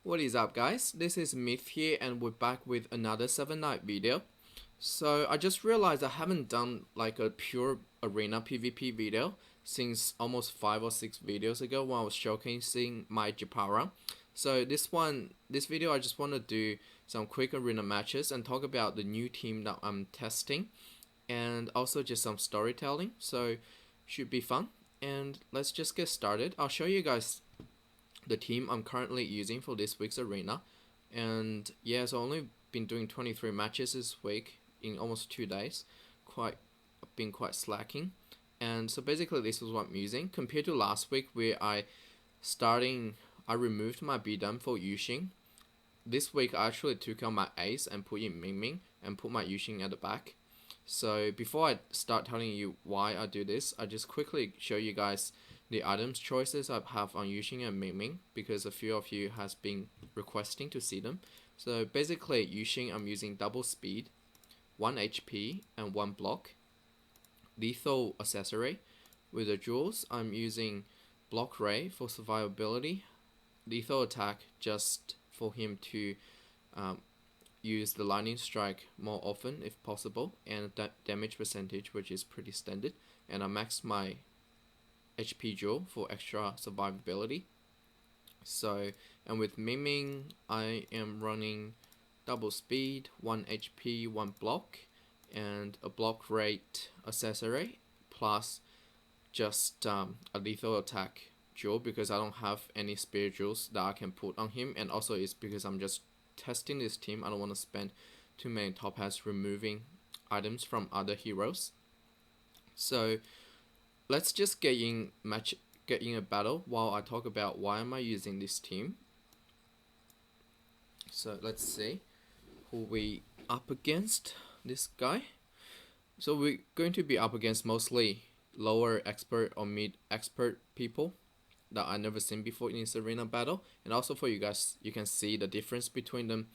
What is up, guys? This is Myth here, and we're back with another 7 night video. So I just realized I haven't done like a pure arena PvP video since almost 5 or 6 videos ago when I was showcasing my Japara. So this video I just want to do some quick arena matches and talk about the new team that I'm testing, and also just some storytelling. So should be fun, and let's just get started. I'll show you guys the team I'm currently using for this week's arena. And yeah, so I've only been doing 23 matches this week in almost 2 days. Been quite slacking. And so basically this is what I'm using compared to last week where I removed my B-Dam for Yushin. This week I actually took out my ace and put in MingMing and put my Yushin at the back. So before I start telling you why I do this, I just quickly show you guys the items choices I have on Yushin and MingMing, because a few of you has been requesting to see them. So basically Yushin, I'm using double speed, 1 HP and 1 block. Lethal accessory. With the jewels, I'm using block ray for survivability, lethal attack just for him to use the lightning strike more often if possible, and damage percentage, which is pretty standard. And I maxed my HP jewel for extra survivability. So, and with MingMing, I am running double speed, 1 HP, 1 block, and a block rate accessory, plus just a lethal attack jewel because I don't have any spare jewels that I can put on him, and also it's because I'm just testing this team. I don't want to spend too many top hats removing items from other heroes. So let's just get in a battle while I talk about why am I using this team. So let's see who we up against. This guy. So we're going to be up against mostly lower expert or mid expert people that I never seen before in this arena battle, and also for you guys, you can see the difference between them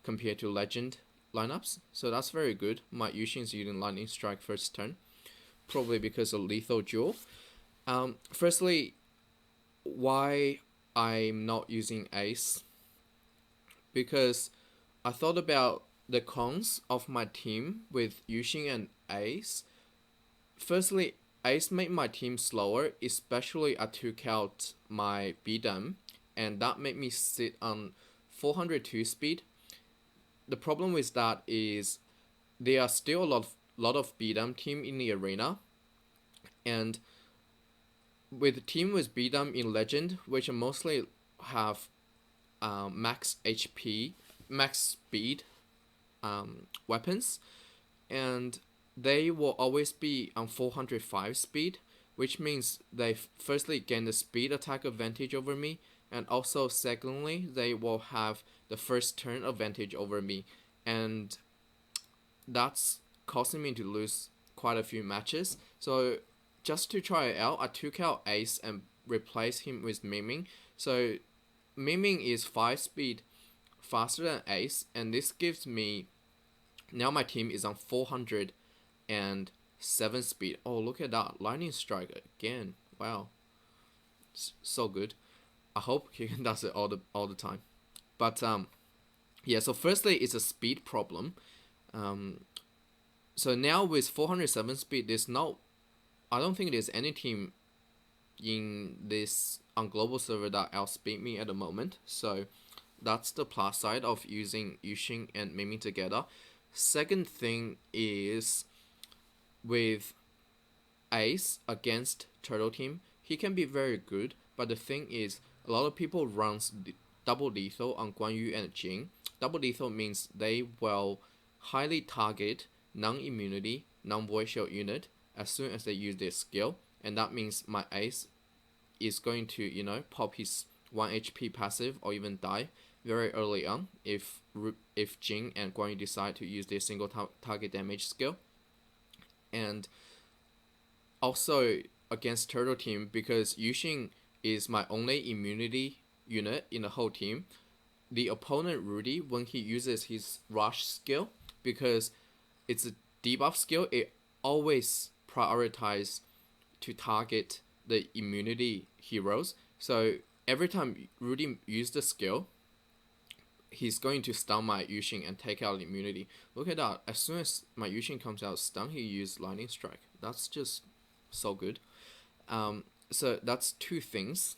compared to legend lineups. So that's very good. My Yushin's using lightning strike first turn, probably because of lethal jewel. Firstly, why I'm not using ace, because I thought about the cons of my team with Yushin and ace. Firstly, ace made my team slower, especially I took out my B-Dam, and that made me sit on 402 speed. The problem with that is there are still a lot of B-Dam team in the arena, and with the team with B-Dam in legend, which mostly have max HP, max speed weapons, and they will always be on 405 speed, which means they firstly gain the speed attack advantage over me, and also secondly they will have the first turn advantage over me, and that's causing me to lose quite a few matches. So just to try it out, I took out ace and replaced him with MingMing. So MingMing is 5 speed faster than ace, and this gives me, now my team is on 407 speed. Oh, look at that, lightning strike again. Wow, so good. I hope he does it all the time. But yeah, so firstly it's a speed problem. So now with 407 speed, I don't think there's any team in this on global server that outspeed me at the moment. So that's the plus side of using Yushin and MingMing together. Second thing is with ace against turtle team, he can be very good, but the thing is a lot of people runs double lethal on Guan Yu and Jing. Double lethal means they will highly target non-immunity, non-void shield unit as soon as they use their skill, and that means my ace is going to pop his 1 HP passive or even die very early on if Jing and Guan Yu decide to use their single target damage skill. And also against turtle team, because Yushin is my only immunity unit in the whole team, the opponent Rudy, when he uses his rush skill, because it's a debuff skill, it always prioritize to target the immunity heroes. So every time Rudy used the skill, he's going to stun my Yushin and take out immunity. Look at that. As soon as my Yushin comes out stun, he used Lightning Strike. That's just so good. So that's two things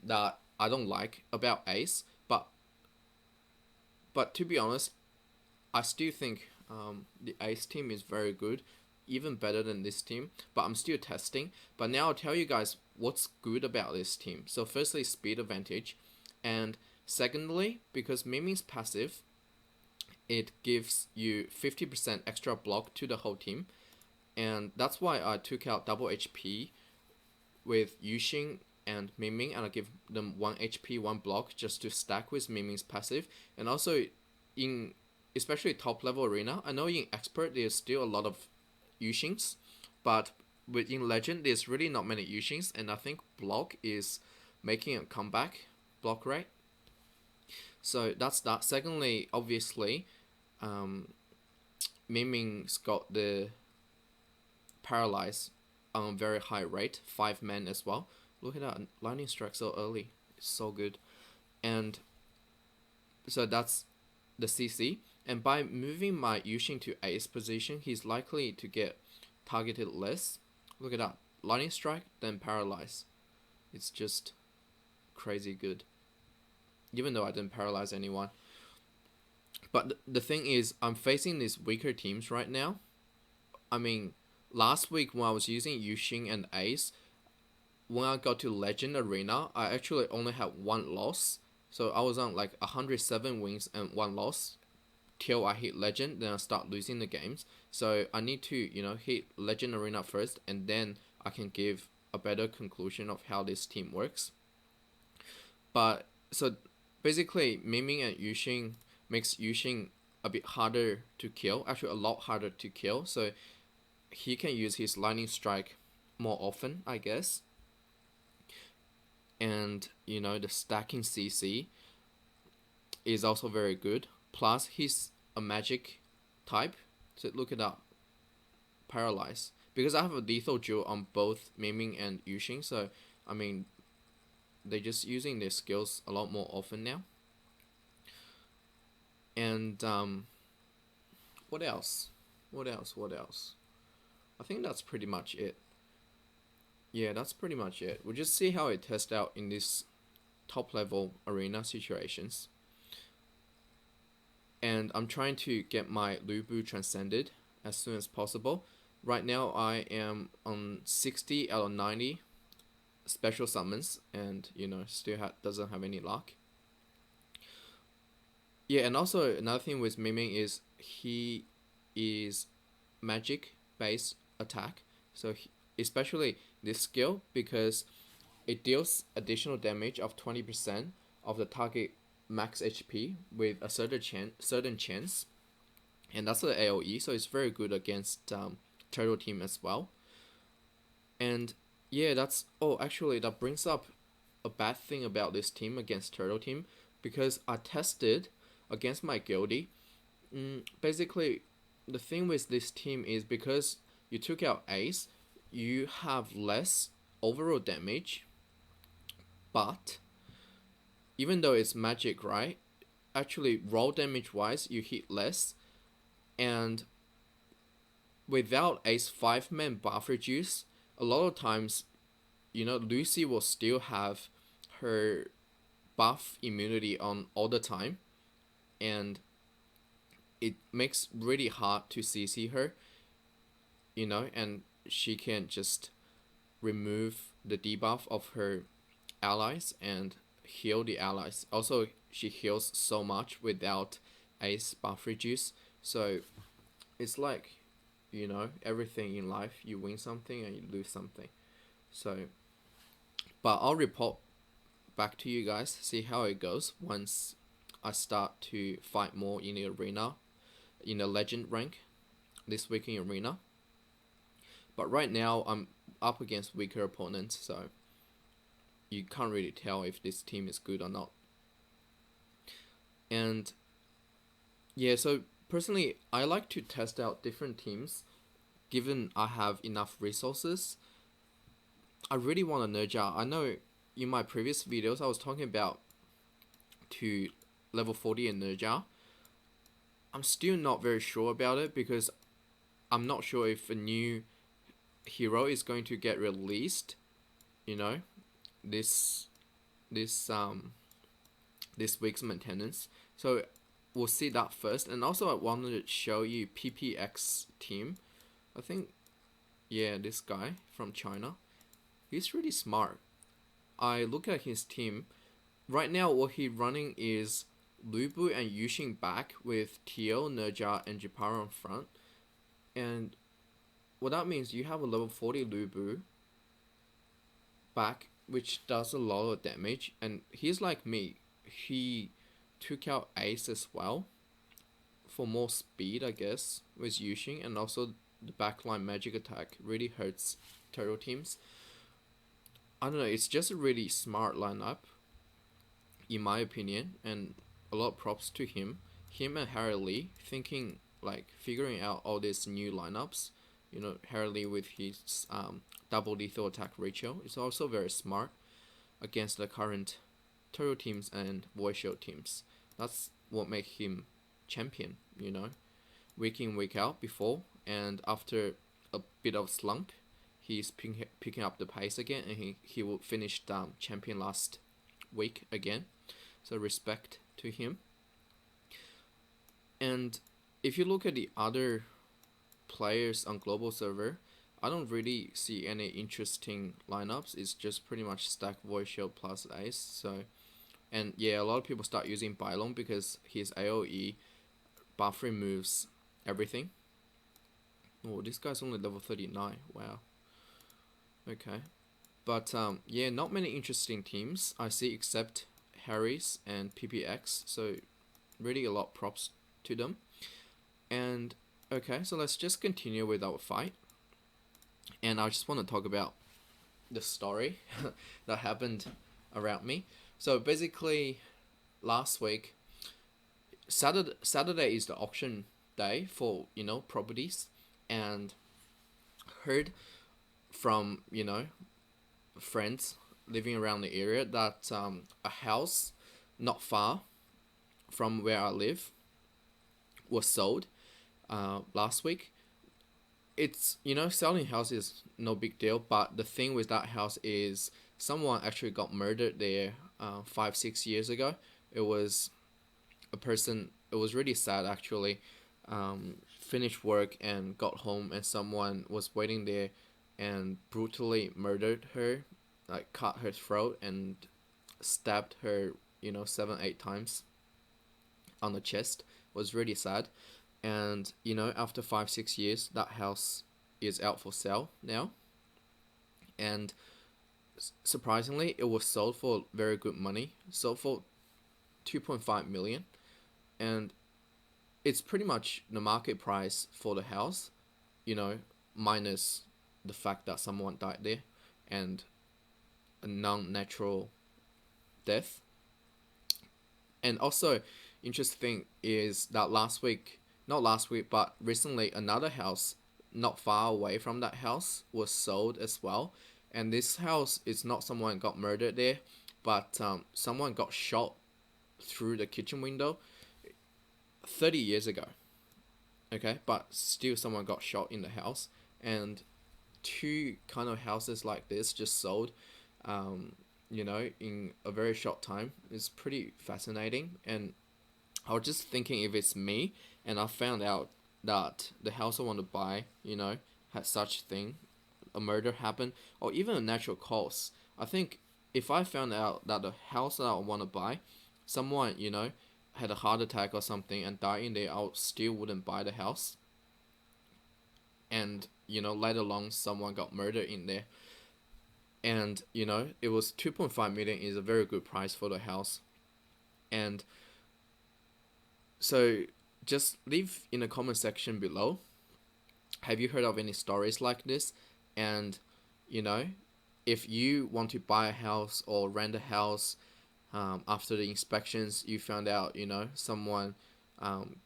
that I don't like about Ace. But to be honest, I still think the Ace team is very good, even better than this team. But I'm still testing. But now I'll tell you guys what's good about this team. So firstly, speed advantage, and secondly, because MingMing's passive, it gives you 50% extra block to the whole team, and that's why I took out double HP with Yushin and MingMing, and I give them 1 HP, 1 block just to stack with MingMing's passive. And also in especially top level arena, I know in expert there's still a lot of Yushins, but within legend there's really not many Yushins, and I think block is making a comeback, block rate. So that's that. Secondly, obviously, MingMing's got the paralyze on a very high rate, 5 men as well. Look at that, lightning strike so early, it's so good. And so that's the CC. And by moving my Yushin to ace position, he's likely to get targeted less. Look at that, lightning strike, then paralyze. It's just crazy good. Even though I didn't paralyze anyone. But the thing is, I'm facing these weaker teams right now. I mean, last week when I was using Yushin and Ace, when I got to Legend Arena, I actually only had 1 loss. So I was on like 107 wins and 1 loss till I hit Legend, then I start losing the games. So I need to, hit Legend Arena first, and then I can give a better conclusion of how this team works. But so basically, MingMing and Yushin makes Yushin a bit harder to kill, actually a lot harder to kill. So he can use his lightning strike more often, I guess. And the stacking CC is also very good. Plus he's a magic type. So look at that, paralyze. Because I have a lethal duel on both MingMing and Yushin, so I mean, they're just using their skills a lot more often now. And what else? I think that's pretty much it. Yeah, that's pretty much it. We'll just see how it tests out in this top level arena situations. And I'm trying to get my Lubu transcended as soon as possible. Right now I am on 60 out of 90 special summons, and still doesn't have any luck. Yeah, and also another thing with MingMing is he is magic based attack, so especially this skill, because it deals additional damage of 20% of the target max HP with a certain chance, and that's the AoE, so it's very good against turtle team as well. And yeah, actually that brings up a bad thing about this team against turtle team, because I tested against my guildie. Basically, the thing with this team is because you took out Ace, you have less overall damage, but even though it's magic, right? Actually, raw damage wise, you hit less, and without Ace 5-man buff reduce, a lot of times, Lucy will still have her buff immunity on all the time, and it makes really hard to CC her, and she can just remove the debuff of her allies and heal the allies. Also, she heals so much without Ace buff reduce. So it's like, everything in life, you win something and you lose something. So, but I'll report back to you guys, see how it goes once I start to fight more in the arena, in the legend rank this week in arena. But right now I'm up against weaker opponents, so you can't really tell if this team is good or not. And yeah, so personally I like to test out different teams given I have enough resources. I really want to nerd out. I know in my previous videos I was talking about to level 40 in Nerja. I'm still not very sure about it because I'm not sure if a new hero is going to get released, you know, this this um this week's maintenance. So we'll see that first. And also I wanted to show you PPX team. I think, yeah, this guy from China. He's really smart. I look at his team. Right now what he running is Lubu and Yushin back with Tio, Nerja, and Japara on front. And what that means, you have a level 40 Lubu back, which does a lot of damage. And he's like me. He took out Ace as well for more speed, I guess, with Yushin. And also the backline magic attack really hurts turtle teams. I don't know, it's just a really smart lineup, in my opinion, and a lot of props to him. Him and Harry Lee thinking, like, figuring out all these new lineups. You know, Harry Lee with his double lethal attack ratio is also very smart against the current turtle teams and voice show teams. That's what makes him champion, you know, week in, week out before, and after a bit of slump, he's picking up the pace again, and he will finish champion last week again. So respect to him. And if you look at the other players on global server, I don't really see any interesting lineups. It's just pretty much stack voice shield plus ace. So, and yeah, a lot of people start using Bylon because his AoE buff removes everything. Oh, this guy's only level 39. Wow. Okay. But yeah, not many interesting teams I see except Harry's and PPX. So really a lot props to them. And okay, so let's just continue with our fight. And I just want to talk about the story that happened around me. So basically, last week, Saturday is the auction day for, you know, properties, and heard from, you know, friends living around the area that a house not far from where I live was sold last week. It's, you know, selling house is no big deal, but the thing with that house is someone actually got murdered there 5-6 years ago. It was a person, it was really sad actually. Finished work and got home, and someone was waiting there and brutally murdered her, like cut her throat and stabbed her, you know, 7-8 times on the chest. It was really sad. And, you know, after 5-6 years, that house is out for sale now. And surprisingly, it was sold for very good money. Sold for 2.5 million. And it's pretty much the market price for the house, you know, minus the fact that someone died there and a non-natural death. And also, interesting thing is that not last week, but recently, another house not far away from that house was sold as well. And this house is not someone got murdered there, but someone got shot through the kitchen window 30 years ago. Okay, but still someone got shot in the house. And two kind of houses like this just sold, you know, in a very short time. It's pretty fascinating. And I was just thinking, if it's me and I found out that the house I want to buy, you know, had such thing, a murder happened, or even a natural cause. I think if I found out that the house that I want to buy, someone, you know, had a heart attack or something and died in there, I still wouldn't buy the house. And, you know, let alone someone got murdered in there. And, you know, it was 2.5 million is a very good price for the house. And so just leave in the comment section below, have you heard of any stories like this? And, you know, if you want to buy a house or rent a house, after the inspections you found out, you know, someone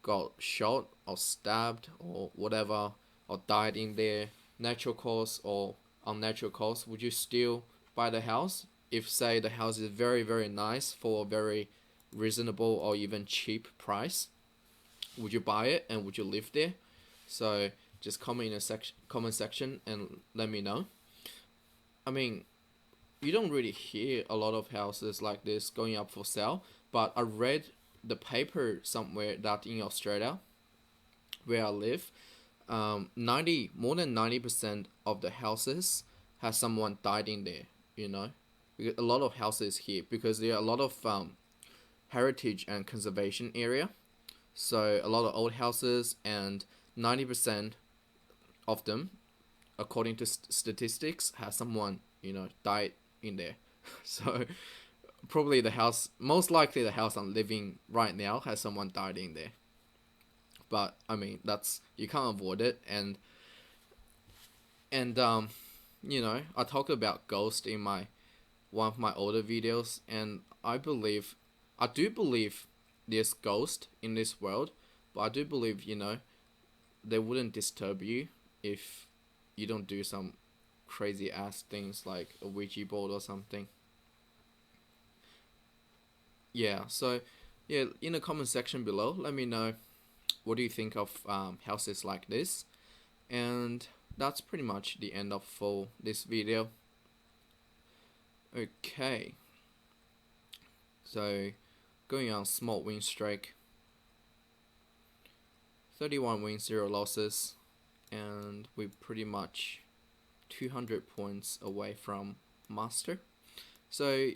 got shot or stabbed or whatever, or died in there, natural cause or unnatural cause, would you still buy the house? If say the house is very, very nice for a very reasonable or even cheap price, would you buy it and would you live there? So just comment in a comment section and let me know. I mean, you don't really hear a lot of houses like this going up for sale, but I read the paper somewhere that in Australia, where I live, 90 more than 90% of the houses has someone died in there. You know, a lot of houses here because there are a lot of heritage and conservation area. So a lot of old houses, and 90% of them, according to statistics, has someone died in there. So probably most likely the house I'm living right now has someone died in there. But I mean, that's, you can't avoid it. And I talked about ghost in one of my older videos, and I do believe there's ghost in this world, but I do believe they wouldn't disturb you if you don't do some crazy ass things like a Ouija board or something. Yeah, so yeah, in the comment section below, let me know what do you think of houses like this. And that's pretty much the end of for this video. Okay, so going on small win streak, 31 wins, 0 losses, and we're pretty much 200 points away from master. So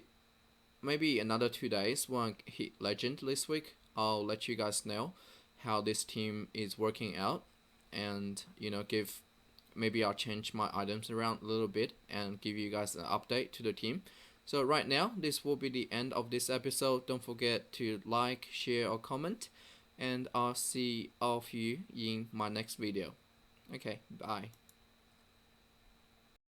maybe another 2 days when I hit legend this week, I'll let you guys know how this team is working out, and maybe I'll change my items around a little bit and give you guys an update to the team. So right now, this will be the end of this episode. Don't forget to like, share, or comment, and I'll see all of you in my next video. Okay, bye.